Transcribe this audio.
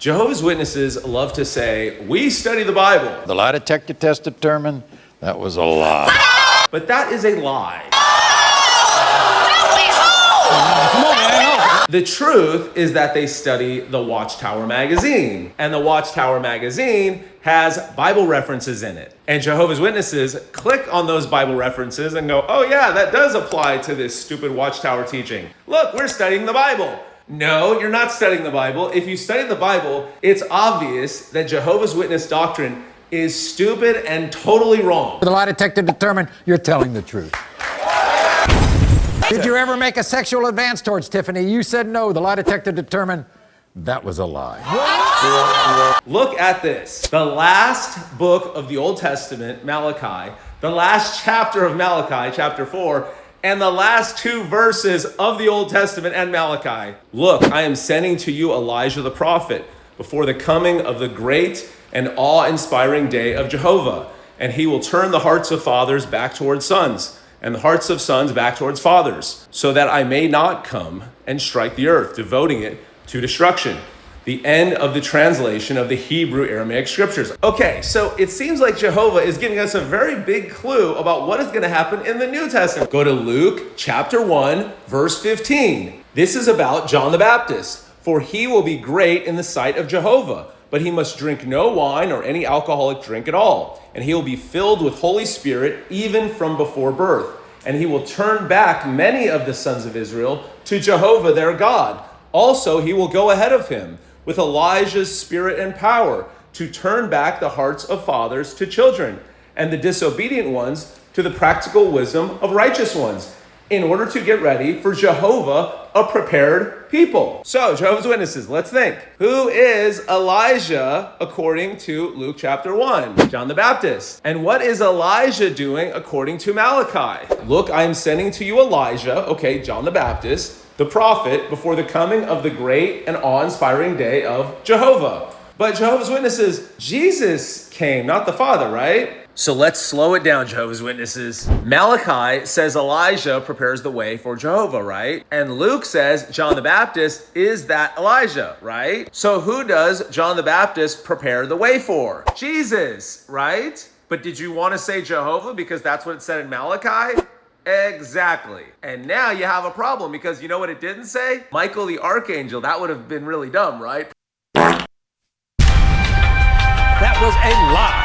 Jehovah's Witnesses love to say, we study the Bible. The lie detector test determined that was a lie. But that is a lie. The truth is that they study the Watchtower magazine, and the Watchtower magazine has Bible references in it. And Jehovah's Witnesses click on those Bible references and go, oh yeah, that does apply to this stupid Watchtower teaching. Look, we're studying the Bible. No, you're not studying the Bible. If you study the Bible, it's obvious that Jehovah's Witness doctrine is stupid and totally wrong. The lie detector determined you're telling the truth. Did you ever make a sexual advance towards Tiffany? You said no. The lie detector determined that was a lie. Look at this. The last book of the Old Testament, Malachi, the last chapter of Malachi, chapter 4, and the last two verses of the Old Testament and Malachi. Look, I am sending to you Elijah the prophet before the coming of the great and awe-inspiring day of Jehovah. And he will turn the hearts of fathers back towards sons, and the hearts of sons back towards fathers, so that I may not come and strike the earth, devoting it to destruction. The end of the translation of the Hebrew Aramaic scriptures. Okay, so it seems like Jehovah is giving us a very big clue about what is going to happen in the New Testament. Go to Luke chapter 1, verse 15. This is about John the Baptist. For he will be great in the sight of Jehovah, but he must drink no wine or any alcoholic drink at all. And he will be filled with Holy Spirit even from before birth. And he will turn back many of the sons of Israel to Jehovah their God. Also, he will go ahead of him with Elijah's spirit and power to turn back the hearts of fathers to children, and the disobedient ones to the practical wisdom of righteous ones, in order to get ready for Jehovah, a prepared people. So, Jehovah's Witnesses, let's think. Who is Elijah according to Luke chapter 1? John the Baptist. And what is Elijah doing according to Malachi? Look, I am sending to you Elijah, okay, John the Baptist, the prophet, before the coming of the great and awe-inspiring day of Jehovah. But Jehovah's Witnesses, Jesus came, not the Father, right? So let's slow it down, Jehovah's Witnesses. Malachi says Elijah prepares the way for Jehovah, right? And Luke says John the Baptist is that Elijah, right? So who does John the Baptist prepare the way for? Jesus, right? But did you want to say Jehovah because that's what it said in Malachi? Exactly. And now you have a problem because you know what it didn't say? Michael the Archangel. That would have been really dumb, right? That was a lie.